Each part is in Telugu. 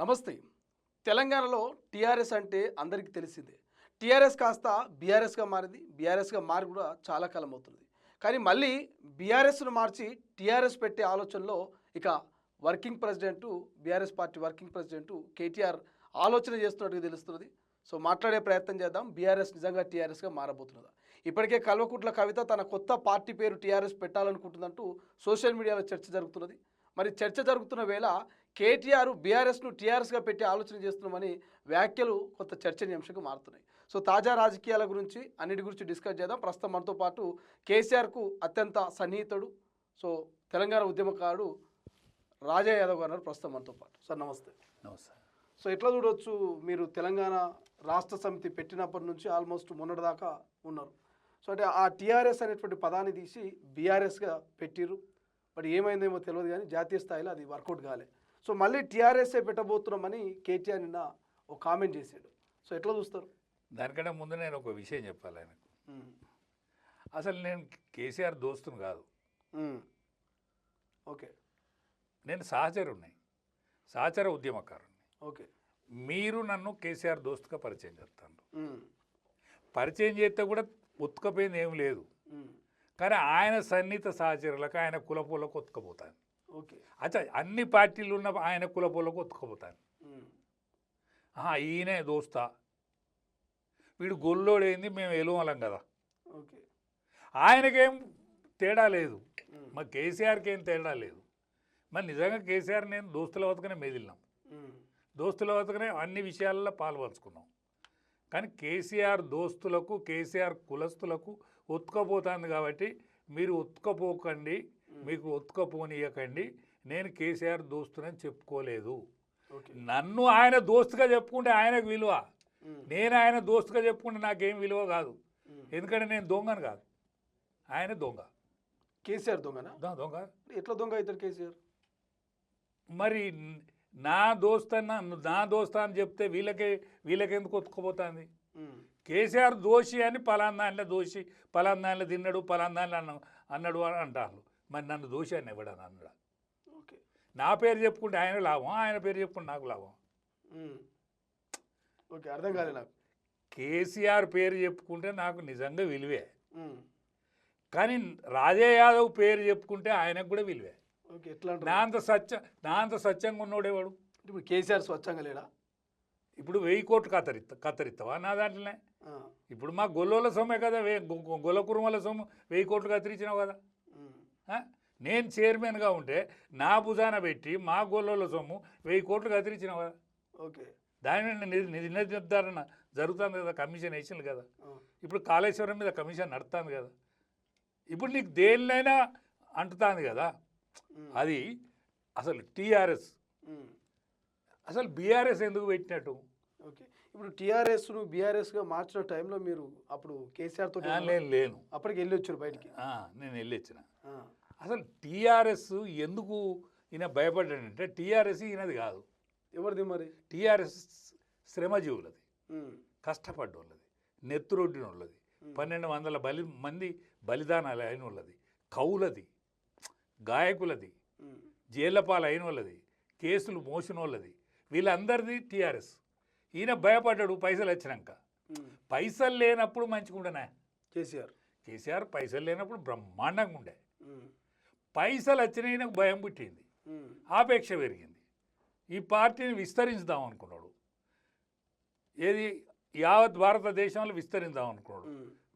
నమస్తే. తెలంగాణలో టీఆర్ఎస్ అంటే అందరికీ తెలిసిందే. టీఆర్ఎస్ కాస్త బీఆర్ఎస్గా మారింది. బీఆర్ఎస్గా మారి కూడా చాలా కాలం అవుతుంది. కానీ మళ్ళీ బీఆర్ఎస్ను మార్చి టీఆర్ఎస్ పెట్టే ఆలోచనలో ఇక working president BRS party working president KTR ఆలోచన చేస్తున్నట్టుగా తెలుస్తున్నది. సో మాట్లాడే ప్రయత్నం చేద్దాం. బీఆర్ఎస్ నిజంగా టీఆర్ఎస్గా మారబోతున్నదా? ఇప్పటికే కల్వకుంట్ల కవిత తన కొత్త పార్టీ పేరు టీఆర్ఎస్ పెట్టాలనుకుంటుందంటూ సోషల్ మీడియాలో చర్చ జరుగుతున్నది. మరి చర్చ జరుగుతున్న వేళ కేటీఆర్ బీఆర్ఎస్ను టీఆర్ఎస్గా పెట్టి ఆలోచన చేస్తున్నామని వ్యాఖ్యలు కొంత చర్చనీయాంశంగా మారుతున్నాయి. సో తాజా రాజకీయాల గురించి అన్నిటి గురించి డిస్కస్ చేద్దాం. ప్రస్తుతం మనతో పాటు కేసీఆర్కు అత్యంత సన్నిహితుడు, సో తెలంగాణ ఉద్యమకారుడు రాజా యాదవ్ గారు ప్రస్తుతం మనతో పాటు. సార్ నమస్తే. నమస్తే. సో ఎట్లా చూడవచ్చు, మీరు తెలంగాణ రాష్ట్ర సమితి పెట్టినప్పటి నుంచి ఆల్మోస్ట్ మొన్నటిదాకా ఉన్నారు. సో అంటే ఆ టీఆర్ఎస్ అనేటువంటి పదాన్ని తీసి బీఆర్ఎస్గా పెట్టిరు. బట్ ఏమైందేమో తెలియదు, కానీ జాతీయ స్థాయిలో అది వర్కౌట్ కాలే. సో మళ్ళీ టీఆర్ఎస్ఏ పెట్టబోతున్నామని కేటీఆర్ నిన్న ఒక కామెంట్ చేశాడు. సో ఎట్లా చూస్తారు? దానికంటే ముందు నేను ఒక విషయం చెప్పాలి ఆయనకు. అసలు నేను కేసీఆర్ దోస్తును కాదు. ఓకే. నేను సహచర ఉద్యమకారుని. ఓకే. మీరు నన్ను కేసీఆర్ దోస్తుగా పరిచయం చేస్తాను. పరిచయం చేస్తే కూడా ఉత్తుకపోయింది ఏం లేదు, కానీ ఆయన సన్నిహిత సహచరులకు, ఆయన కులపోలకు ఉత్తుకపోతాను. ఓకే. అచ్చా, అన్ని పార్టీలు ఉన్న ఆయన కులపోలకు ఉత్తుకపోతాను. ఈయనే దోస్తా, వీడు గొల్లోడైంది, మేము ఎలువలం కదా. ఓకే. ఆయనకేం తేడా లేదు, మరి కేసీఆర్కి ఏం తేడా లేదు. మరి నిజంగా కేసీఆర్ నేను దోస్తుల వద్దకనే మెదిలినాం, దోస్తుల వద్దకనే అన్ని విషయాల్లో పాల్పంచుకున్నాం. కానీ కేసీఆర్ దోస్తులకు, కేసీఆర్ కులస్తులకు ఉత్తుకపోతుంది కాబట్టి మీరు ఉత్తుకపోకండి, మీకు ఉత్తుకపోనీయకండి. నేను కేసీఆర్ దోస్తునని చెప్పుకోలేదు. నన్ను ఆయన దోస్తుగా చెప్పుకుంటే ఆయనకు విలువ, నేను ఆయన దోస్తుగా చెప్పుకుంటే నాకేం విలువ కాదు. ఎందుకంటే నేను దొంగను కాదు, ఆయన దొంగ. కేసీఆర్ దొంగనా? దొంగ. ఎట్లా దొంగ అవుతారు కేసీఆర్? మరి నా దోస్తా అని చెప్తే వీళ్ళకెందుకు ఒత్తుకుపోతుంది? కేసీఆర్ దోషి అని పలానా దాంట్లో దోషి, పలానా దాంట్లో తిన్నాడు, పలానా దాంట్లో అన్నాడు అని అంటారు. మరి నన్ను దోషి అని ఇవ్వడాను అన్నాడు. ఓకే. నా పేరు చెప్పుకుంటే ఆయన లాభం, ఆయన పేరు చెప్పుకుంటే నాకు లాభం. ఓకే, అర్థం కాలే నాకు. కేసీఆర్ పేరు చెప్పుకుంటే నాకు నిజంగా విలువే, కానీ రాజా యాదవ్ పేరు చెప్పుకుంటే ఆయనకు కూడా విలువే. ఓకే. ఎట్లా నా అంత సత్యంగా ఉన్నోడేవాడు? ఇప్పుడు కేసీఆర్ స్వచ్ఛంగా లేడా? ఇప్పుడు 1000 కోట్లు కత్తరిస్తావా నా దాంట్లోనే? ఇప్పుడు మా గొల్లోల సొమ్మే కదా, గొల్ల కురుమల సొమ్ము 1000 కోట్లు కత్తిరించినావు కదా. నేను చైర్మన్గా ఉంటే నా భుజాన పెట్టి మా గొల్లోల సొమ్ము 1000 కోట్లు కత్తిరించినావు కదా. ఓకే. దాని నిర్ధారణ జరుగుతుంది కదా, కమిషన్ వేసింది కదా. ఇప్పుడు కాళేశ్వరం మీద కమిషన్ నడుస్తుంది కదా. ఇప్పుడు నీకు దేనినైనా అంటుతుంది కదా. అది అసలు టీఆర్ఎస్, అసలు బీఆర్ఎస్ ఎందుకు పెట్టినట్టు? ఓకే. ఇప్పుడు టీఆర్ఎస్ను బీఆర్ఎస్గా మార్చిన టైంలో మీరు అప్పుడు కేసీఆర్ తోటి లేను, అప్పటికి వెళ్ళి వచ్చారు బయటికి? నేను వెళ్ళి వచ్చిన. అసలు టీఆర్ఎస్ ఎందుకు ఈయన భయపడ్డాడంటే, టీఆర్ఎస్ ఈయనది కాదు. ఎవరిది మరి? టీఆర్ఎస్ శ్రమజీవులది, కష్టపడ్డోళ్ళది, నెత్తురొడ్డిన వాళ్ళది, 1200 మంది బలిదానాలు అయిన వాళ్ళది, కవులది, గాయకులది, జైళ్లపాలు అయిన వాళ్ళది, కేసులు మోసిన వాళ్ళది, వీళ్ళందరిది టీఆర్ఎస్. ఈయన భయపడ్డాడు పైసలు వచ్చినాక. పైసలు లేనప్పుడు మంచిగుండనా కేసీఆర్ పైసలు లేనప్పుడు బ్రహ్మాండంగా ఉండే. పైసలు వచ్చిన ఈయనకు భయం పుట్టింది, ఆపేక్ష పెరిగింది. ఈ పార్టీని విస్తరించుదాం అనుకున్నాడు. ఏది యావత్ భారతదేశంలో విస్తరిందాం అనుకున్నాడు.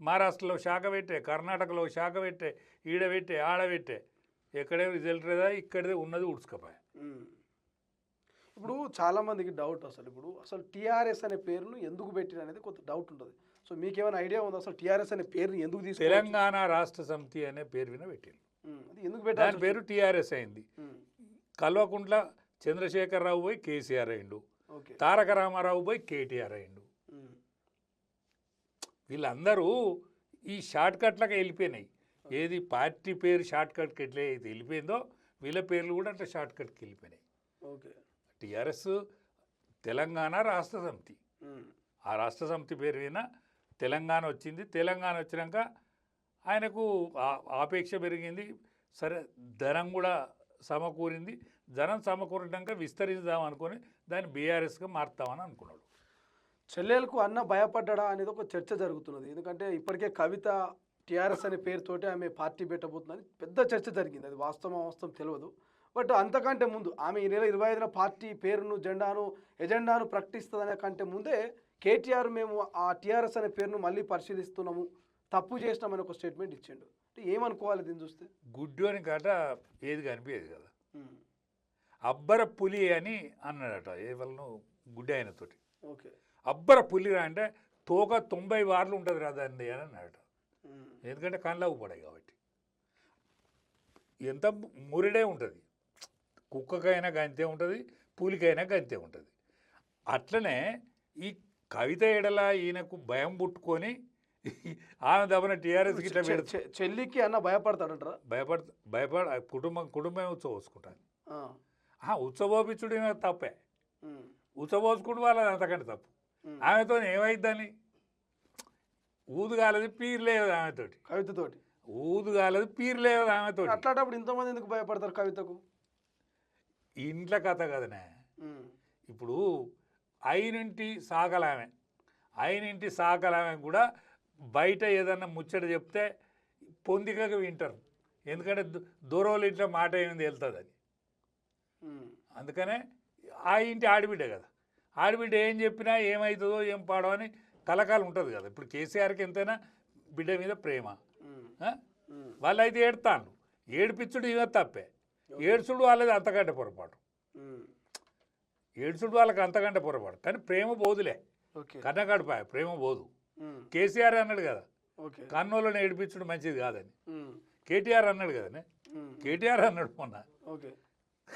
మహారాష్ట్రలో శాఖ పెట్టే, కర్ణాటకలో శాఖ పెట్టే, ఈడబెట్టే, ఆడబెట్టే, ఎక్కడేం రిజల్ట్ లేదా, ఇక్కడే ఉన్నది ఉడుచుకపోయా. ఇప్పుడు చాలామందికి డౌట్, అసలు టీఆర్ఎస్ అనే పేరును ఎందుకు పెట్టిన అనేది కొంత డౌట్ ఉంటుంది. సో మీకేమైనా ఐడియా ఉందా అసలు టీఆర్ఎస్ అనే పేరుని ఎందుకు తీసుకు? తెలంగాణ రాష్ట్ర సమితి అనే పేరు విన పెట్టారు. ఎందుకు పెట్టారు? దాని పేరు టీఆర్ఎస్ అయింది. కల్వకుంట్ల చంద్రశేఖరరావు పోయి కేసీఆర్ అయిండు, తారక రామారావు పోయి కేటీఆర్ అయిండు. వీళ్ళందరూ ఈ షార్ట్ కట్లకు వెళ్ళిపోయినాయి. ఏది పార్టీ పేరు షార్ట్ కట్కి ఎట్లా అయితే వెళ్ళిపోయిందో వీళ్ళ పేర్లు కూడా అట్లా షార్ట్ కట్కి వెళ్ళిపోయినాయి. ఓకే. టీఆర్ఎస్ తెలంగాణ రాష్ట్ర సమితి, ఆ రాష్ట్ర సమితి పేరు మీద తెలంగాణ వచ్చింది. తెలంగాణ వచ్చినాక ఆయనకు ఆపేక్ష పెరిగింది. సరే, ధనం కూడా సమకూరింది. జనం సమకూరినాక విస్తరిద్దాం అనుకొని దాన్ని బీఆర్ఎస్గా మారుతామని అనుకున్నాడు. చెల్లెలకు అన్న భయపడ్డా అనేది ఒక చర్చ జరుగుతున్నది. ఎందుకంటే ఇప్పటికే కవిత టీఆర్ఎస్ అనే పేరుతోటి ఆమె పార్టీ పెట్టబోతుందని పెద్ద చర్చ జరిగింది. అది వాస్తవం తెలియదు. బట్ అంతకంటే ముందు ఆమె ఈ నెల 25న పార్టీ పేరును ఎజెండాను ప్రకటిస్తుందనే కంటే ముందే కేటీఆర్ మేము ఆ టీఆర్ఎస్ అనే పేరును మళ్ళీ పరిశీలిస్తున్నాము, తప్పు చేసినామని ఒక స్టేట్మెంట్ ఇచ్చిండు. అంటే ఏమనుకోవాలి దీన్ని చూస్తే? గుడ్డు అని కాట ఏది కనిపించేది కదా. అబ్బర పులి అని అన్నాడట ఎవరిను గుడ్డి ఆయనతోటి. ఓకే, అబ్బర పులి అంటే తోక 90 వార్లు ఉంటుంది రాదండి అని అన్నాడట. ఎందుకంటే కళ్ళకు పడాయి కాబట్టి. ఎంత మురిడే ఉంటుంది, కుక్కకైనా గంతే ఉంటుంది, పులికైనా గంతే ఉంటుంది. అట్లనే ఈ కవిత ఎడల ఈయనకు భయం పుట్టుకొని ఆమె దబన టీఆర్ఎస్ గిట్లా చెల్లికి అన్న భయపడతాడంటారా? భయపడ కుటుంబం ఉత్సవోసుకుంటాను. ఉత్సవోపించుడు తప్పే, ఉత్సవోసుకుంటూ వాళ్ళది అంతకంటే తప్పు. ఆమెతో ఏమైద్దని ఊదుగాలది పీరు లేదు ఆమెతోటి, కవితతోటి ఊదుగాలది పీరు లేదు ఆమెతో. అట్లాంటప్పుడు ఇంతమంది ఎందుకు భయపడతారు కవితకు? ఇంట్లో కథ కదనే. ఇప్పుడు అయినింటి సాకలామె కూడా బయట ఏదన్నా ముచ్చట చెప్తే పొందికగా వింటారు. ఎందుకంటే దూరంలో ఇట్లా మాట ఏమైంది వెళ్తుందని. అందుకనే ఆ ఇంటి ఆడబిడ్డ కదా, ఆడబిడ్డ ఏం చెప్పినా ఏమవుతుందో ఏం పాడో అని కలకాలం ఉంటుంది కదా. ఇప్పుడు కేసీఆర్కి ఎంతైనా బిడ్డ మీద ప్రేమ. వాళ్ళు అయితే ఏడుతాను, ఏడిపించుడు ఇవే తప్పే. ఏడ్చుడు వాళ్ళది అంతకంటే పొరపాటు, ఏడ్చుడు వాళ్ళకి అంతకంటే పొరపాటు. కానీ ప్రేమ పోదులే, కన్నగడిపాయ ప్రేమ పోదు. కేసీఆర్ అన్నాడు కదా కన్నోళ్ళని ఏడిపించడం మంచిది కాదని. కేటీఆర్ అన్నాడు కదనే, కేటీఆర్ అన్నాడు మొన్న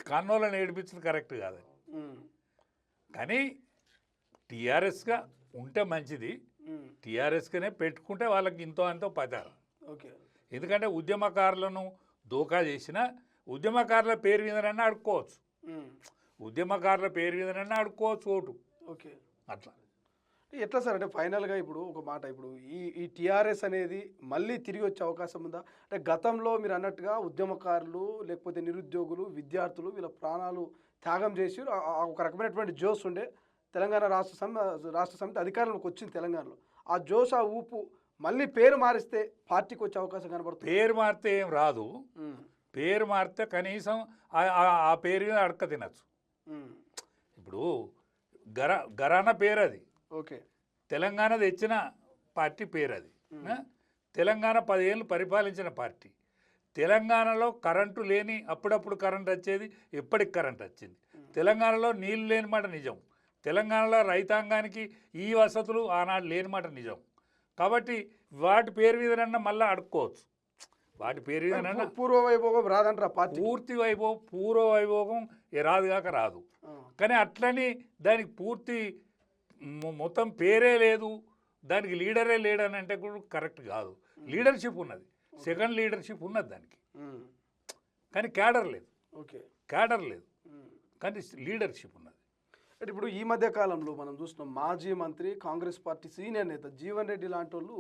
కన్నోళ్ళని ఏడిపించడం కరెక్ట్ కాదని. కానీ టీఆర్ఎస్గా ఉంటే మంచిది, టీఆర్ఎస్గానే పెట్టుకుంటే వాళ్ళకి ఇంతో అంతో పదారు. ఎందుకంటే ఉద్యమకారులను దోకా చేసిన ఉద్యమకారుల పేరు మీదనన్నా అడుక్కోవచ్చు, ఉద్యమకారుల పేరు మీదనన్నా అడుక్కోవచ్చు ఓటు. ఓకే, అట్లా ఎట్లా సార్? అంటే ఫైనల్గా ఇప్పుడు ఒక మాట, ఇప్పుడు ఈ టీఆర్ఎస్ అనేది మళ్ళీ తిరిగి వచ్చే అవకాశం ఉందా? అంటే గతంలో మీరు అన్నట్టుగా ఉద్యమకారులు లేకపోతే నిరుద్యోగులు విద్యార్థులు వీళ్ళ ప్రాణాలు త్యాగం చేసి ఒక రకమైనటువంటి జోష్ ఉండే తెలంగాణ రాష్ట్ర సమితి అధికారంలోకి వచ్చింది తెలంగాణలో. ఆ జోష్ ఆ ఊపు మళ్ళీ పేరు మారిస్తే పార్టీకి వచ్చే అవకాశం కనబడుతుంది. పేరు మారితే ఏం రాదు, పేరు మారితే కనీసం ఆ పేరు మీద అడక తినచ్చు. ఇప్పుడు గరానా పేరు అది. ఓకే, తెలంగాణ తెచ్చిన పార్టీ పేరు అది. తెలంగాణ 10 ఏళ్ళు పరిపాలించిన పార్టీ. తెలంగాణలో కరెంటు లేని అప్పుడప్పుడు కరెంట్ వచ్చేది, ఎప్పటికి కరెంట్ వచ్చింది. తెలంగాణలో నీళ్ళు లేని మాట నిజం. తెలంగాణలో రైతాంగానికి ఈ వసతులు ఆనాడు లేని మాట నిజం. కాబట్టి వాటి పేరు మీదనన్నా మళ్ళీ అడుక్కోవచ్చు, వాటి పేరు మీదనన్నా. పూర్వ వైభోగం రాదంటారా పార్టీ? పూర్వ వైభోగం రాదుగాక రాదు. కానీ అట్లని దానికి పూర్తి మొత్తం పేరే లేదు, దానికి లీడరే లేడని అంటే కూడా కరెక్ట్ కాదు. లీడర్షిప్ ఉన్నది, సెకండ్ లీడర్షిప్ ఉన్నది దానికి, కానీ క్యాడర్ లేదు. ఓకే, క్యాడర్ లేదు కానీ లీడర్షిప్ ఉన్నది. అంటే ఇప్పుడు ఈ మధ్య కాలంలో మనం చూస్తున్నాం, మాజీ మంత్రి కాంగ్రెస్ పార్టీ సీనియర్ నేత జీవన్ రెడ్డి లాంటి వాళ్ళు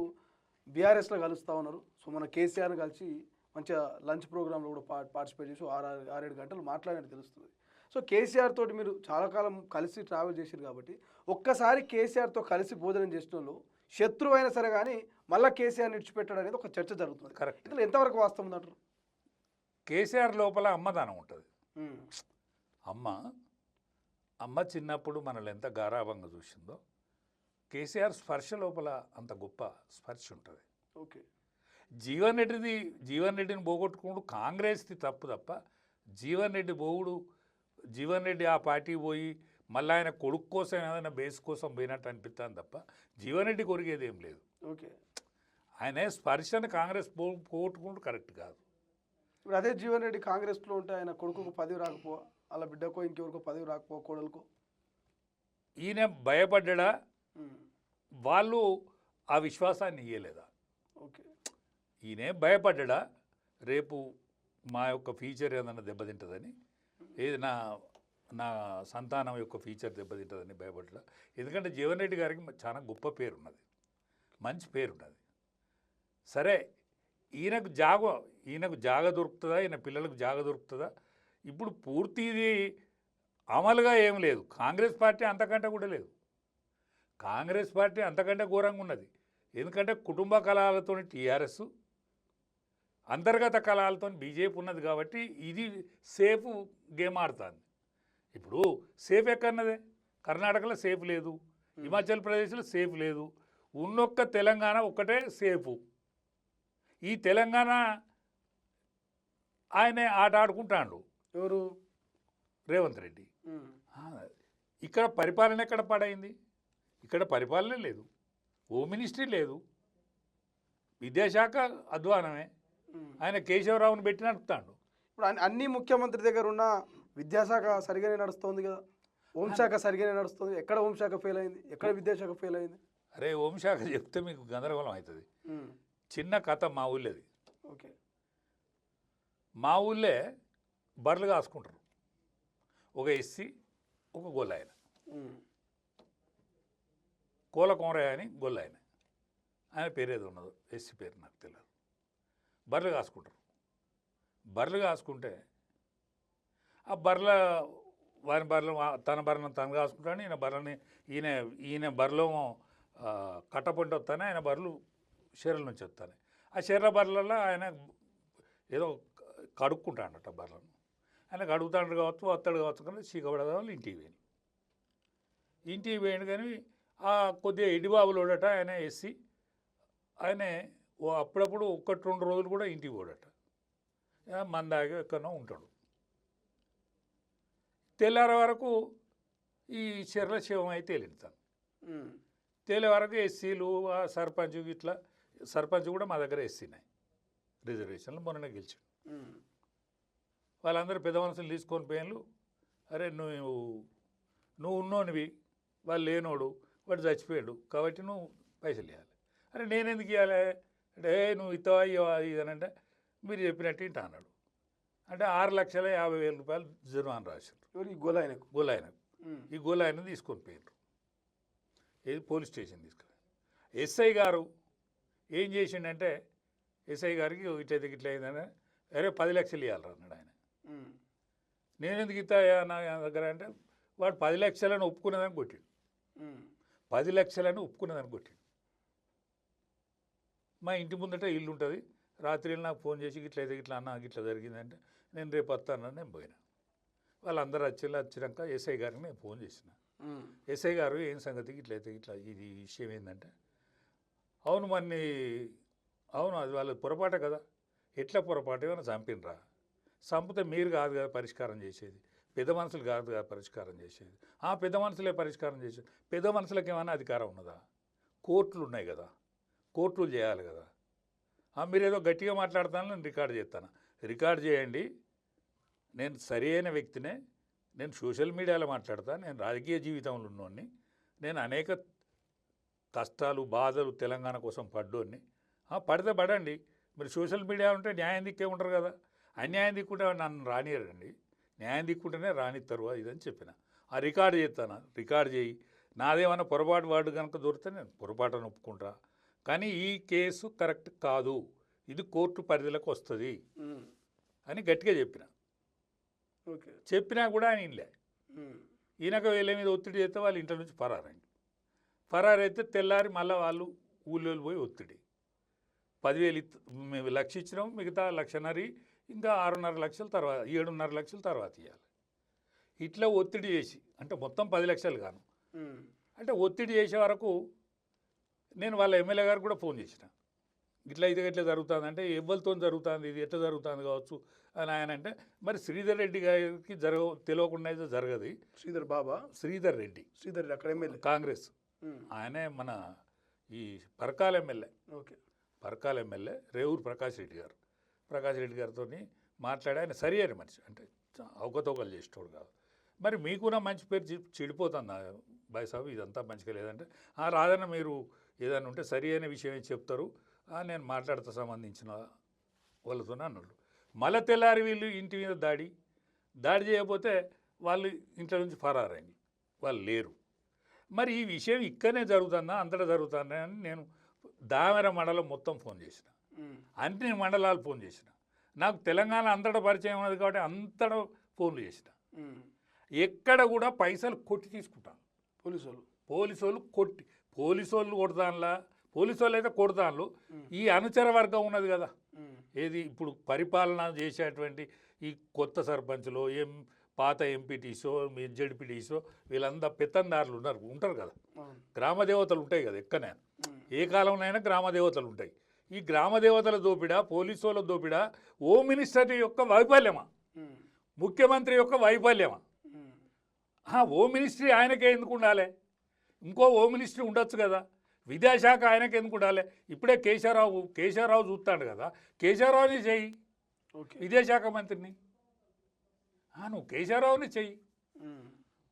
బీఆర్ఎస్లో కలుస్తూ ఉన్నారు. సో మన కేసీఆర్ని కలిసి మంచిగా లంచ్ ప్రోగ్రాంలో కూడా పార్టిసిపేట్ చేసి 6-7 గంటలు మాట్లాడినట్టు తెలుస్తుంది. సో కేసీఆర్ తోటి మీరు చాలా కాలం కలిసి ట్రావెల్ చేశారు కాబట్టి ఒక్కసారి కేసీఆర్తో కలిసి భోజనం చేసిన వాళ్ళు శత్రువు అయినా సరే కానీ మళ్ళీ కేసీఆర్ని విడిచిపెట్టాడు అనేది ఒక చర్చ జరుగుతుంది. కరెక్ట్. ఇందులో ఎంతవరకు వాస్తవం అంటారు? కేసీఆర్ లోపల అమ్మదానం ఉంటుంది. అమ్మ చిన్నప్పుడు మనల్ని ఎంత గారాభంగా చూసిందో కేసీఆర్ స్పర్శ లోపల అంత గొప్ప స్పర్శ ఉంటుంది. ఓకే, జీవన్ రెడ్డిని పోగొట్టుకుంటూ కాంగ్రెస్ది తప్ప జీవన్ రెడ్డి ఆ పార్టీకి పోయి మళ్ళీ ఆయన కొడుకు కోసం ఏదైనా బేస్ కోసం పోయినట్టు అనిపిస్తాను తప్ప జీవన్ రెడ్డి కొరిగేది ఏం లేదు. ఓకే, ఆయన స్పర్శను కాంగ్రెస్ పోగొట్టుకుంటూ కరెక్ట్ కాదు. ఇప్పుడు అదే జీవన్ రెడ్డి కాంగ్రెస్లో ఉంటే ఆయన కొడుకుకు పదవి రాకపో, అలా బిడ్డకో ఇంకెవరికో పదవి రాకపో, కోడలకు ఈయన భయపడ్డా, వాళ్ళు ఆ విశ్వాసాన్ని ఇయ్యలేదా? ఓకే, ఈయనే భయపడ్డా రేపు మా యొక్క ఫ్యూచర్ ఏదన్నా దెబ్బతింటుందని, ఏది నా సంతానం యొక్క ఫ్యూచర్ దెబ్బతింటుందని భయపడ్డా. ఎందుకంటే జీవన్ రెడ్డి గారికి చాలా గొప్ప పేరు ఉన్నది, మంచి పేరు ఉన్నది. సరే ఈయనకు జాగ దొరుకుతుందా, ఈయన పిల్లలకు జాగ దొరుకుతుందా, ఇప్పుడు పూర్తిది అమలుగా ఏం లేదు. కాంగ్రెస్ పార్టీ అంతకంటే కూడా లేదు. కాంగ్రెస్ పార్టీ అంతకంటే ఘోరంగా ఉన్నది. ఎందుకంటే కుటుంబ కలహాలతో టీఆర్ఎస్, అంతర్గత కలహాలతో బీజేపీ ఉన్నది కాబట్టి ఇది సేఫ్ గేమ్ ఆడుతుంది. ఇప్పుడు సేఫ్ ఎక్కడన్నదే? కర్ణాటకలో సేఫ్ లేదు, హిమాచల్ ప్రదేశ్లో సేఫ్ లేదు, ఉన్నొక్క తెలంగాణ ఒక్కటే సేఫు. ఈ తెలంగాణ ఆయనే ఆట ఆడుకుంటాడు ఎవరు? రేవంత్ రెడ్డి. ఇక్కడ పరిపాలన ఎక్కడ పడైంది? ఇక్కడ పరిపాలన లేదు, హోమ్ మినిస్ట్రీ లేదు, విద్యాశాఖ అధ్వానమే. ఆయన కేశవరావుని పెట్టి నడుపుతాడు. ఇప్పుడు అన్ని ముఖ్యమంత్రి దగ్గర ఉన్న విద్యాశాఖ సరిగానే నడుస్తుంది కదా, హోంశాఖ సరిగానే నడుస్తుంది. ఎక్కడ హోంశాఖ ఫెయిల్ అయింది, ఎక్కడ విద్యాశాఖ ఫెయిల్ అయింది? అరే హోంశాఖ చెప్తే మీకు గందరగోళం అవుతుంది. చిన్న కథ మా ఊళ్ళేది. ఓకే. మా ఊళ్ళే బర్రెలు కాసుకుంటారు, ఒక ఎస్సీ ఒక గొల్లాయన, కోల కోమరయ్య అని గొల్లాయన. ఆయన పేరు ఏదో ఉన్నదో, ఎస్సీ పేరు నాకు తెలియదు. బర్రెలు కాసుకుంటారు. బర్రెలు కాసుకుంటే ఆ బర్రెల వారి బర్రెలు తన బర్రెలను తను కాసుకుంటాడు, ఈయన బర్రెని ఈయన బర్రెలో కట్టపొంటి వస్తానే, ఆయన బర్రెలు షెర్ల నుంచి వస్తాయి. ఆ షెర్ల బర్రెలలో ఆయన ఏదో కడుక్కుంటాడట బర్రెలను. ఆయన కడుగుతాడు కావచ్చు, వస్తాడు కావచ్చు, కానీ చీకబడదాం ఇంటికి పోయింది. ఇంటికి పోయిండు కానీ ఆ కొద్దిగా ఎడిబాబులోడట ఆయన ఎస్సీ. ఆయనే అప్పుడప్పుడు 1-2 రోజులు కూడా ఇంటికి పోడట, మందాగి ఎక్కడో ఉంటాడు. తెల్లారే వరకు ఈ చెర్ల శివం అయితే తేలింటాను. తేలే వరకు ఎస్సీలు సర్పంచ్ ఇట్లా, సర్పంచ్ కూడా మా దగ్గర ఎస్సీనే, రిజర్వేషన్లు మొన్ననే గెలిచాడు. వాళ్ళందరూ పెద్ద మనుషులు తీసుకొని పోయిన్లు. అరే నువ్వు ఉన్నోనివి, వాళ్ళు లేనోడు, వాడు చచ్చిపోయాడు కాబట్టి నువ్వు పైసలు ఇవ్వాలి. అరే నేనెందుకు ఇవ్వాలి అంటే, నువ్వు ఇస్తావా ఇవ్వా ఇదనంటే, మీరు చెప్పినట్టు ఇంట అన్నాడు. అంటే 6,50,000 రూపాయలు జుర్మానా రాశారు. గోలాయనకు. ఈ గోలాయన తీసుకొని పోయినారు. ఏది పోలీస్ స్టేషన్ తీసుకెళ్ళి. ఎస్ఐ గారు ఏం చేసిండంటే, ఎస్ఐ గారికి ఇట్లా అయిందని, అరే 10 లక్షలు ఇవ్వాలి అన్నాడు ఆయన. నేనెందుకు ఇస్తాయా నా దగ్గర అంటే, వాడు 10 లక్షలను ఒప్పుకున్నదని కొట్టాడు. 10 లక్షలను ఒప్పుకున్నదని కొట్టాడు. మా ఇంటి ముందట ఇల్లు ఉంటుంది, రాత్రి నాకు ఫోన్ చేసి ఇట్లా అన్న ఇట్లా జరిగిందంటే, నేను రేపు వస్తానని నేను పోయినా. వాళ్ళందరూ వచ్చినాక ఎస్ఐ గారికి నేను ఫోన్ చేసిన. ఎస్ఐ గారు ఏం సంగతికి ఇట్లా ఇది విషయం ఏంటంటే, అవును అవును అది వాళ్ళ పొరపాటే కదా. ఎట్లా పొరపాటు? ఏమైనా చంపినరా? చంపితే మీరు కాదు కదా పరిష్కారం చేసేది, పెద్ద మనుషులు కాదు కదా పరిష్కారం చేసేది. పెద్ద మనుషులే పరిష్కారం చేసేది. పెద్ద మనుషులకు ఏమైనా అధికారం ఉన్నదా? కోర్టులు ఉన్నాయి కదా, కోర్టులు చేయాలి కదా. మీరేదో గట్టిగా మాట్లాడతాను, నేను రికార్డ్ చేస్తాను. రికార్డ్ చేయండి, నేను సరైన వ్యక్తినే, నేను సోషల్ మీడియాలో మాట్లాడతాను, నేను రాజకీయ జీవితంలో ఉన్నోడిని, నేను అనేక కష్టాలు బాధలు తెలంగాణ కోసం పడ్డోడిని. పడితే పడండి, మీరు సోషల్ మీడియా ఉంటే న్యాయం దిక్కే ఉంటారు కదా. అన్యాయం దిక్కుంటే నన్ను రానియరండి, న్యాయం దిక్కుంటేనే రానిస్తారు ఇదని చెప్పిన. రికార్డు చేస్తాను, రికార్డు చేయి, నాదేమన్నా పొరపాటు వాడు కనుక దొరికితే నేను పొరపాటును ఒప్పుకుంటా, కానీ ఈ కేసు కరెక్ట్ కాదు, ఇది కోర్టు పరిధిలోకి వస్తుంది అని గట్టిగా చెప్పిన. చెప్పినా కూడా ఆయన ఇల్లే. ఈయనక వీళ్ళ మీద ఒత్తిడి చేస్తే వాళ్ళు ఇంట్లో నుంచి ఫరారైతే తెల్లారి మళ్ళీ వాళ్ళు ఊళ్ళో పోయి ఒత్తిడి 10,000 లక్ష ఇచ్చినాం, మిగతా 1,50,000 ఇంకా 6.5 లక్షల తర్వాత 7.5 లక్షల తర్వాత ఇవ్వాలి. ఇట్లా ఒత్తిడి చేసి, అంటే మొత్తం 10 లక్షలు కాను, అంటే ఒత్తిడి చేసే వరకు నేను వాళ్ళ ఎమ్మెల్యే గారు కూడా ఫోన్ చేసిన. ఇట్లా జరుగుతుంది అంటే, ఎవరితో జరుగుతుంది ఇది, ఎట్లా జరుగుతుంది కావచ్చు అని ఆయన అంటే, మరి శ్రీధర్ రెడ్డి గారికి తెలియకుండా అయితే జరగదు. శ్రీధర్ రెడ్డి అక్కడ ఎమ్మెల్యే, కాంగ్రెస్ ఆయనే, మన ఈ పరకాల ఎమ్మెల్యే. పరకాల ఎమ్మెల్యే రేవూరు ప్రకాష్ రెడ్డి గారితో మాట్లాడి, ఆయన సరి అయిన మనిషి, అంటే అవకతవకలు చేసేటోడు కాదు. మరి మీకున్న మంచి పేరు చెడిపోతుంది బాయ్ సాబు, ఇదంతా మంచిగా లేదంటే, రాదన్న మీరు ఏదైనా ఉంటే సరి అయిన విషయం చెప్తారు, నేను మాట్లాడుతూ సంబంధించిన వాళ్ళతో అన్నాడు. మళ్ళీ తెల్లారి వీళ్ళు ఇంటి మీద దాడి చేయకపోతే వాళ్ళు ఇంట్లో నుంచి ఫరారైంది, వాళ్ళు లేరు. మరి ఈ విషయం ఇక్కడనే జరుగుతుందా అంతటా జరుగుతుందా అని నేను దామెర మండలం మొత్తం ఫోన్ చేసిన, అన్ని మండలాలు ఫోన్ చేసిన. నాకు తెలంగాణ అంతటా పరిచయం ఉన్నది కాబట్టి అంతటా ఫోన్లు చేసిన. ఉమ్. ఎక్కడ కూడా పైసలు కొట్టి తీసుకుంటాను. పోలీసు వాళ్ళు. పోలీసు వాళ్ళు కొడతానులా, పోలీసు వాళ్ళు అయితే కొడతాను. ఈ అనుచర వర్గం ఉన్నది కదా, ఏది ఇప్పుడు పరిపాలన చేసేటువంటి ఈ కొత్త సర్పంచ్లో పాత ఎంపీటీసో జడ్పీటీసో వీళ్ళంతా పెత్తందారులు ఉంటారు కదా, గ్రామ దేవతలు ఉంటాయి కదా, ఎక్కనే ఏ కాలంలో గ్రామ దేవతలు ఉంటాయి. ఈ గ్రామ దేవతల దోపిడా, పోలీసు వాళ్ళ దోపిడా, హోమ్ మినిస్టర్ యొక్క వైఫల్యమా, ముఖ్యమంత్రి యొక్క వైఫల్యమా? హోమ్ మినిస్ట్రీ ఆయనకే ఎందుకు ఉండాలి? ఇంకో హోమ్ మినిస్ట్రీ ఉండొచ్చు కదా. విద్యాశాఖ ఆయనకి ఎందుకు ఉండాలి? ఇప్పుడే కేశవరావు చూస్తాడు కదా, కేశవరావుని చెయ్యి విద్యాశాఖ మంత్రిని. నువ్వు కేశవరావుని చెయ్యి.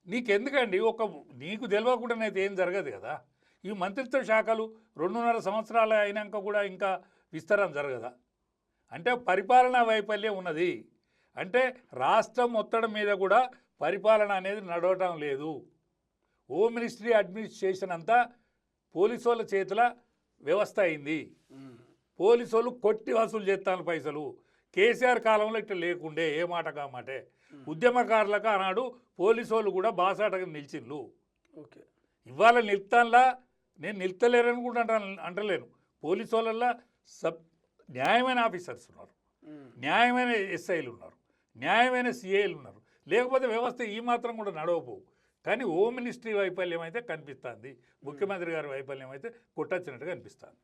నీకెందుకండి? నీకు తెలియకుండానైతే ఏం జరగదు కదా. ఈ మంత్రిత్వ శాఖలు 2.5 సంవత్సరాలు అయినాక కూడా ఇంకా విస్తరణ జరగదా? అంటే పరిపాలనా వైఫల్యం ఉన్నది. అంటే రాష్ట్రం ఒత్తడం మీద కూడా పరిపాలన అనేది నడవటం లేదు. హోమ్ మినిస్ట్రీ అడ్మినిస్ట్రేషన్ అంతా పోలీసు వాళ్ళ చేతుల వ్యవస్థ అయింది. పోలీసు వాళ్ళు కొట్టి వసూలు చేస్తాను పైసలు. కేసీఆర్ కాలంలో ఇట్లా లేకుండే, ఏ మాట కామాటే. ఉద్యమకారులకు ఆనాడు పోలీసు వాళ్ళు కూడా బాసాటగా నిలిచిండ్రు. ఇవాళ నిలుతాన్లా నేను నిలుతలేరని కూడా అంటలేను. పోలీసు వాళ్ళల్లో న్యాయమైన ఆఫీసర్స్ ఉన్నారు, న్యాయమైన ఎస్ఐలు ఉన్నారు, న్యాయమైన సిఐలు ఉన్నారు. లేకపోతే వ్యవస్థ ఈ మాత్రం కూడా నడవపోవు. కానీ హోమ్ మినిస్ట్రీ వైఫల్యం అయితే కనిపిస్తుంది, ముఖ్యమంత్రి గారి వైఫల్యం అయితే కొట్టొచ్చినట్టుగా అనిపిస్తుంది.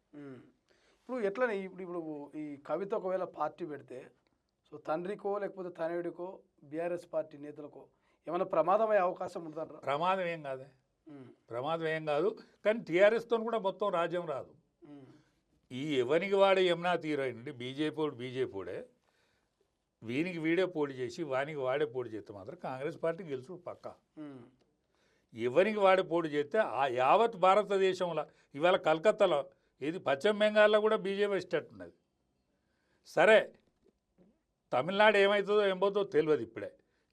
ఇప్పుడు ఎట్లనే ఇప్పుడు ఈ కవిత ఒకవేళ పార్టీ పెడితే సో తండ్రికో లేకపోతే తనయుడికో బీఆర్ఎస్ పార్టీ నేతలకో ఏమైనా ప్రమాదం అయ్యే అవకాశం ఉంటుందా? ప్రమాదం ఏం కాదు. కానీ టీఆర్ఎస్తో కూడా మొత్తం రాజ్యం రాదు. ఈ ఎవరికి వాడే యమునా తీరైండి బీజేపీడే, వీనికి వీడే పోటీ చేసి వానికి వాడే పోటీ చేస్తే మాత్రం కాంగ్రెస్ పార్టీ గెలుచు పక్క. ఎవరికి వాడే పోటీ చేస్తే ఆ యావత్ భారతదేశంలో ఇవాళ కలకత్తాలో ఏది పశ్చిమ బెంగాల్లో కూడా బీజేపీ ఇష్టట్టున్నది. సరే, తమిళనాడు ఏమవుతుందో ఏమవుతుందో తెలియదు ఇప్పుడే,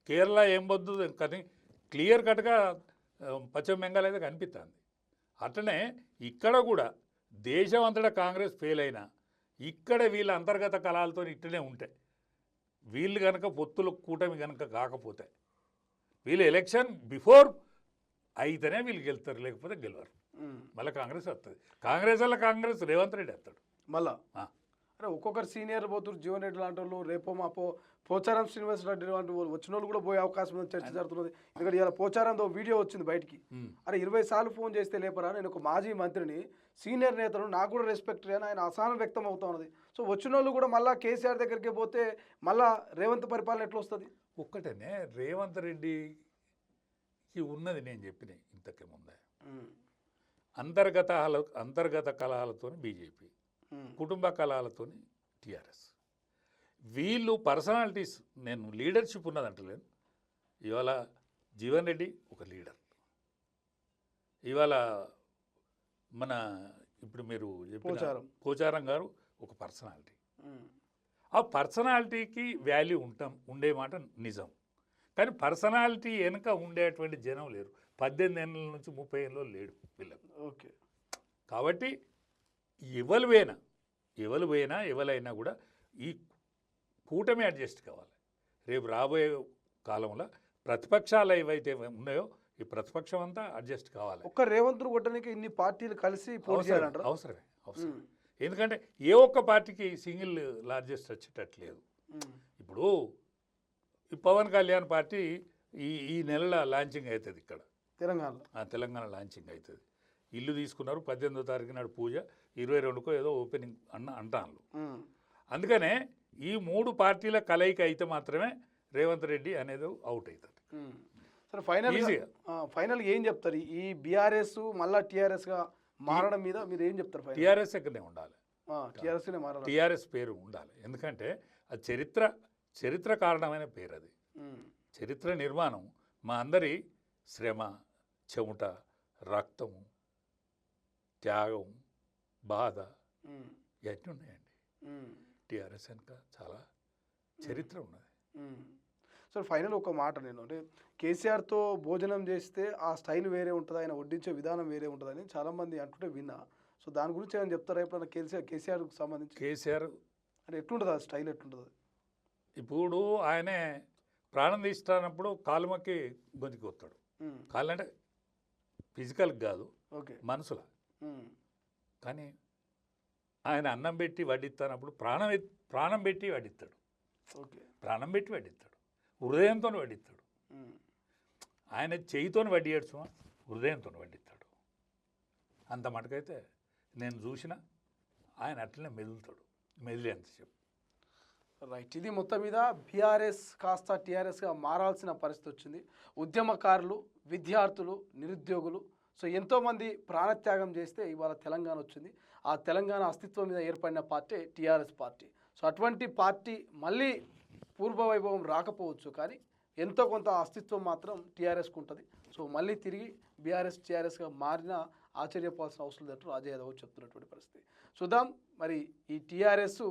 కేరళ ఏమవుతుందో కానీ క్లియర్ కట్గా పశ్చిమ బెంగాల్ అయితే కనిపిస్తుంది. అట్లనే ఇక్కడ కూడా దేశం అంతటా కాంగ్రెస్ ఫెయిల్ అయినా ఇక్కడ వీళ్ళ అంతర్గత కళాలతో ఇట్టనే ఉంటాయి. వీళ్ళు కనుక పొత్తుల కూటమి కనుక కాకపోతే వీళ్ళు ఎలక్షన్ బిఫోర్ అయితేనే వీళ్ళు గెలుస్తారు, లేకపోతే గెలవరు. మళ్ళీ కాంగ్రెస్ వస్తుంది. కాంగ్రెస్ రేవంత్ రెడ్డి వస్తాడు మళ్ళా. అంటే ఒక్కొక్కరు సీనియర్ పోతున్నారు, జీవన్ రెడ్డి లాంటి వాళ్ళు, రేపో మాపో పోచారం శ్రీనివాస్ రెడ్డి లాంటి వాళ్ళు వచ్చిన వాళ్ళు కూడా పోయే అవకాశం ఉంది, చర్చ జరుగుతున్నది. ఎందుకంటే ఇలా పోచారంతో వీడియో వచ్చింది బయటికి. అరే 20 సార్లు ఫోన్ చేస్తే లేపరా, నేను ఒక మాజీ మంత్రిని, సీనియర్ నేతలు, నాకు కూడా రెస్పెక్ట్ అని ఆయన అసహనం వ్యక్తం అవుతా ఉన్నది. సో వచ్చిన వాళ్ళు కూడా మళ్ళీ కేసీఆర్ దగ్గరికి పోతే మళ్ళా రేవంత్ పరిపాలన ఎట్లా వస్తుంది? ఒక్కటేనే రేవంత్ రెడ్డికి ఉన్నది నేను చెప్పిన ఇంతకే ముందే, అంతర్గత కలహాలతో బీజేపీ, కుటుంబ కలహాలతో టీఆర్ఎస్. వీళ్ళు పర్సనాలిటీస్, నేను లీడర్షిప్ ఉన్నదంటలేను. ఇవాళ జీవన్ రెడ్డి ఒక లీడర్, ఇవాళ మన ఇప్పుడు మీరు చెప్పిన పోచారం గారు ఒక పర్సనాలిటీ. ఆ పర్సనాలిటీకి వాల్యూ ఉండే మాట నిజం. కానీ పర్సనాలిటీ వెనుక ఉండేటువంటి జనం లేరు. 18 ఏళ్ళ నుంచి 30 ఏళ్ళలో లేడు వీళ్ళకు. ఓకే. కాబట్టి ఎవరైనా కూడా ఈ కూటమి అడ్జస్ట్ కావాలి. రేపు రాబోయే కాలంలో ప్రతిపక్షాలు ఏవైతే ఉన్నాయో ఈ ప్రతిపక్షం అంతా అడ్జస్ట్ కావాలి. ఒక్క రేవంత్ను కొట్టడానికి ఇన్ని పార్టీలు కలిసి అవసరమే. ఎందుకంటే ఏ ఒక్క పార్టీకి సింగిల్ లార్జెస్ట్ వచ్చేటట్లేదు. ఇప్పుడు ఈ పవన్ కళ్యాణ్ పార్టీ ఈ నెలలో లాంచింగ్ అవుతుంది ఇక్కడ తెలంగాణ లాంచింగ్ అవుతుంది. ఇల్లు తీసుకున్నారు, 18వ తారీఖు నాడు పూజ, 22కో ఏదో ఓపెనింగ్ అంటాను. అందుకనే ఈ 3 పార్టీల కలయిక అయితే మాత్రమే రేవంత్ రెడ్డి అనేది అవుట్ అవుతుంది. సరే, ఫైనల్ ఏం చెప్తారు? ఈ బీఆర్ఎస్ మళ్ళా టీఆర్ఎస్గా మారడం మీద మీరు ఏం చెప్తారు? టీఆర్ఎస్ ఎక్కడనే ఉండాలి, టీఆర్ఎస్ పేరు ఉండాలి. ఎందుకంటే అది చరిత్ర కారణమైన పేరు. అది చరిత్ర నిర్మాణం మా అందరి శ్రమ, చెమట, రక్తము, త్యాగం, బాధ ఇవన్నీ ఉన్నాయండి. టీఆర్ఎస్ వెనుక చాలా చరిత్ర ఉన్నది. సో ఫైనల్ ఒక మాట, నేను అంటే కేసీఆర్తో భోజనం చేస్తే ఆ స్టైల్ వేరే ఉంటుంది, ఆయన వడ్డించే విధానం వేరే ఉంటుందని చాలామంది అంటుంటే విన్నా. సో దాని గురించి ఏమైనా చెప్తారా ఎప్పుడన్నా? కేసీఆర్కి సంబంధించి కేసీఆర్ అంటే ఎట్లుంటుంది, ఆ స్టైల్ ఎట్లుంటుంది? ఇప్పుడు ఆయనే ప్రాణం తీస్తున్నప్పుడు కాలు మొక్కి గొంతుకి వస్తాడు. కాళ్ళు అంటే ఫిజికల్ కాదు, ఓకే. మనసుల. కానీ ఆయన అన్నం పెట్టి వడ్డిస్తున్నప్పుడు ప్రాణం పెట్టి వడ్డిస్తాడు. ఓకే. ప్రాణం పెట్టి వడ్డిస్తాడు, హృదయంతో వడ్డిస్తాడు. ఆయన చేయితో వడ్డియాడు సుమా, హృదయంతో వడ్డిస్తాడు. అంత మటుకైతే నేను చూసిన ఆయన అట్లనే మెదులుతాడు, మెదిలేంతసేపు. రైట్. ఇది మొత్తం మీద బీఆర్ఎస్ కాస్త టీఆర్ఎస్గా మారాల్సిన పరిస్థితి వచ్చింది. ఉద్యమకారులు, విద్యార్థులు, నిరుద్యోగులు, సో ఎంతోమంది ప్రాణత్యాగం చేస్తే ఇవాళ తెలంగాణ వచ్చింది. ఆ తెలంగాణ అస్తిత్వం మీద ఏర్పడిన పార్టీ టీఆర్ఎస్ పార్టీ. సో అటువంటి పార్టీ మళ్ళీ పూర్వవైభవం రాకపోవచ్చు, కానీ ఎంతో కొంత అస్తిత్వం మాత్రం టీఆర్ఎస్కు ఉంటుంది. సో మళ్ళీ తిరిగి బీఆర్ఎస్ టీఆర్ఎస్గా మారినా ఆశ్చర్యపోవాల్సిన అవసరం లేదంటూ అజయ్ యాదవ్ చెప్తున్నటువంటి పరిస్థితి. చూద్దాం మరి ఈ టీఆర్ఎస్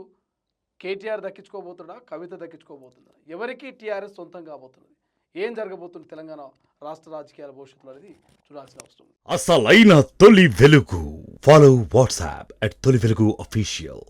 కేటీఆర్ దక్కించుకోబోతుందా, కవిత దక్కించుకోబోతుందా, ఎవరికి టీఆర్ఎస్ సొంతం కాబోతున్నది, ఏం జరగబోతుంది తెలంగాణ రాష్ట్ర రాజకీయాల భవిష్యత్తులో అనేది చూడాల్సిన అవసరం ఉంది. అసలైన తొలి వెలుగు. ఫాలో వాట్సాప్ @తొలి వెలుగు official.